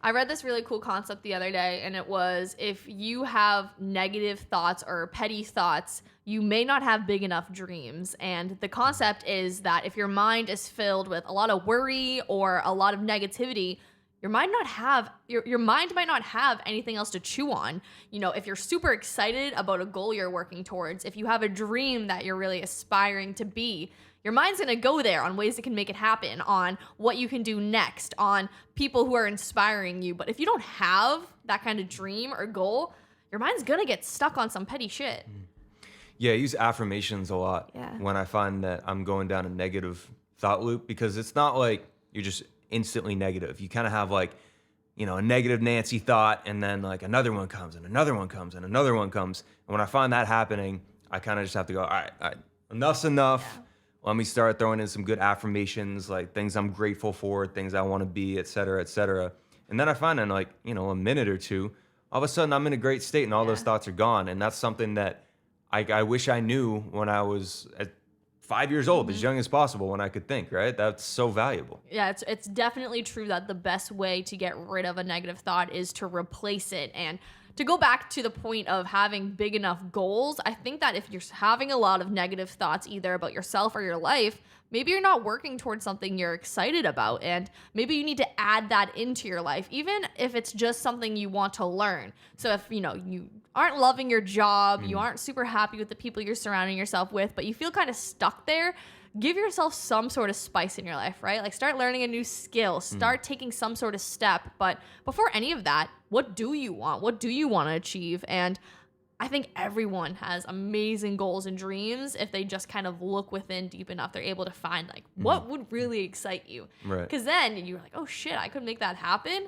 I read this really cool concept the other day, and it was if you have negative thoughts or petty thoughts, you may not have big enough dreams. And the concept is that if your mind is filled with a lot of worry or a lot of negativity, your mind might not have anything else to chew on. You know, if you're super excited about a goal you're working towards, if you have a dream that you're really aspiring to be, your mind's gonna go there on ways that can make it happen, on what you can do next, on people who are inspiring you. But if you don't have that kind of dream or goal, your mind's gonna get stuck on some petty shit. Yeah, I use affirmations a lot when I find that I'm going down a negative thought loop, because it's not like you're just instantly negative. You kind of have like, you know, a negative Nancy thought, and then like another one comes and another one comes and another one comes. And when I find that happening, I kind of just have to go, all right, enough's enough. Yeah. Let me start throwing in some good affirmations, like things I'm grateful for, things I want to be, et cetera, et cetera. And then I find in like, you know, a minute or two, all of a sudden I'm in a great state and all those thoughts are gone. And that's something that I wish I knew when I was at 5 years old, as young as possible, when I could think, right? That's so valuable. Yeah, it's definitely true that the best way to get rid of a negative thought is to replace it. And to go back to the point of having big enough goals, I think that if you're having a lot of negative thoughts either about yourself or your life, maybe you're not working towards something you're excited about, and maybe you need to add that into your life, even if it's just something you want to learn. So if, you know, you aren't loving your job, you aren't super happy with the people you're surrounding yourself with, but you feel kind of stuck there, give yourself some sort of spice in your life, right? Like start learning a new skill, start taking some sort of step. But before any of that, what do you want? What do you want to achieve? And I think everyone has amazing goals and dreams. If they just kind of look within deep enough, they're able to find like what would really excite you. Right. Because then you're like, oh shit, I could make that happen.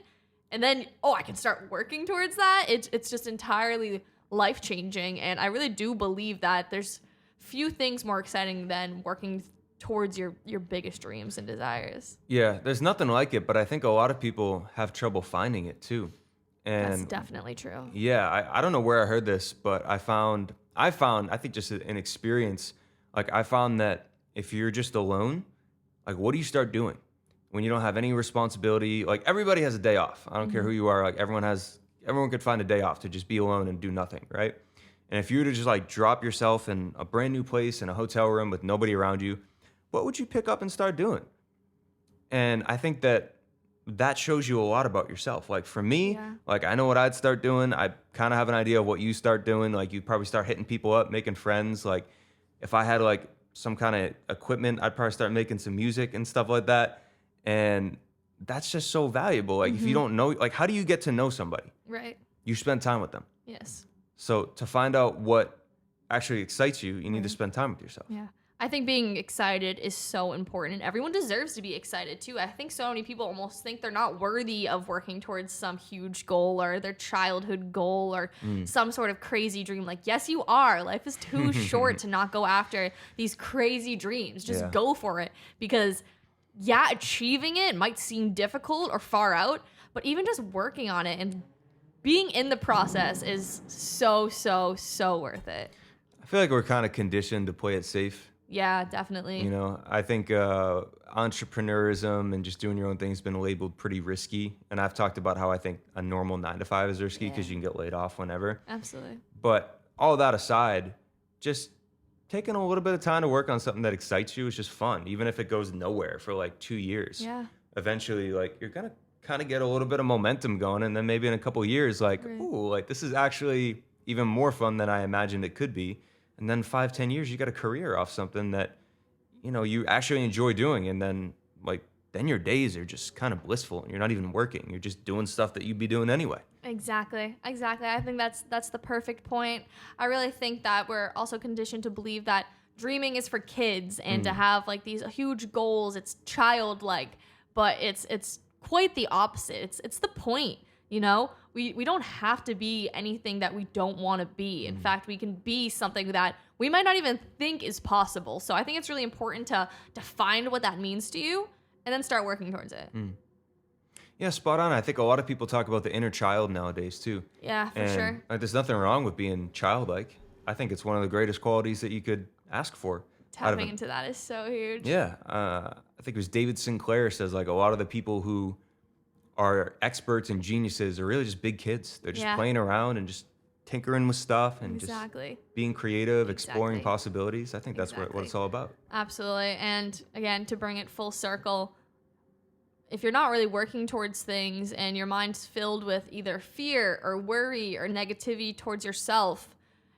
And then, oh, I can start working towards that. It's just entirely life-changing. And I really do believe that there's few things more exciting than working towards your biggest dreams and desires. Yeah, there's nothing like it, but I think a lot of people have trouble finding it too. And That's definitely true. yeah, I don't know where I heard this, but I found, I think just an experience, like I found that if you're just alone, like what do you start doing when you don't have any responsibility? Like everybody has a day off. I don't care who you are. Like everyone could find a day off to just be alone and do nothing, right? And if you were to just like drop yourself in a brand new place in a hotel room with nobody around you, what would you pick up and start doing? And I think that shows you a lot about yourself. Like for me, like I know what I'd start doing. I kind of have an idea of what you start doing. Like you'd probably start hitting people up, making friends. Like if I had like some kind of equipment, I'd probably start making some music and stuff like that. And that's just so valuable. Like if you don't know, like how do you get to know somebody? Right. You spend time with them. Yes. So to find out what actually excites you, you need to spend time with yourself. Yeah. I think being excited is so important. Everyone deserves to be excited too. I think so many people almost think they're not worthy of working towards some huge goal or their childhood goal or some sort of crazy dream. Like, yes, you are. Life is too short to not go after these crazy dreams. Just go for it. Because, yeah, achieving it might seem difficult or far out, but even just working on it and being in the process is so, so, so worth it. I feel like we're kind of conditioned to play it safe. Yeah, definitely. You know, I think entrepreneurism and just doing your own thing has been labeled pretty risky. And I've talked about how I think a normal 9-to-5 is risky because you can get laid off whenever. Absolutely. But all that aside, just taking a little bit of time to work on something that excites you is just fun, even if it goes nowhere for like 2 years. Yeah. Eventually, like you're going to kind of get a little bit of momentum going. And then maybe in a couple of years, like, ooh, like this is actually even more fun than I imagined it could be. And then 5-10 years, you got a career off something that, you know, you actually enjoy doing. And then then your days are just kind of blissful and you're not even working. You're just doing stuff that you'd be doing anyway. Exactly. I think that's the perfect point. I really think that we're also conditioned to believe that dreaming is for kids and to have like these huge goals. It's childlike, but it's quite the opposite. It's the point, you know? We don't have to be anything that we don't want to be. In fact, we can be something that we might not even think is possible. So I think it's really important to find what that means to you and then start working towards it. Yeah, spot on. I think a lot of people talk about the inner child nowadays too. Yeah, for sure. Like, there's nothing wrong with being childlike. I think it's one of the greatest qualities that you could ask for. Tapping into that is so huge. Yeah. I think it was David Sinclair says like a lot of the people who are experts and geniuses are really just big kids. They're just Yeah. playing around and just tinkering with stuff and Exactly. just being creative, exploring Exactly. possibilities. I think that's what Exactly. it's all about. Absolutely. And again, to bring it full circle, if you're not really working towards things and your mind's filled with either fear or worry or negativity towards yourself,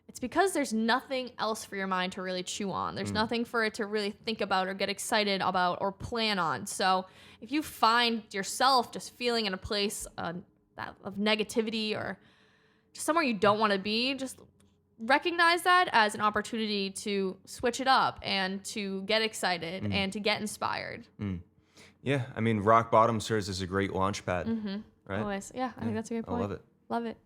it's because there's nothing else for your mind to really chew on. There's nothing for it to really think about or get excited about or plan on. So if you find yourself just feeling in a place of negativity or just somewhere you don't want to be, just recognize that as an opportunity to switch it up and to get excited and to get inspired. Yeah, I mean, rock bottom serves as a great launch pad, right? Always. Yeah, I think that's a great I point. love it. Love it.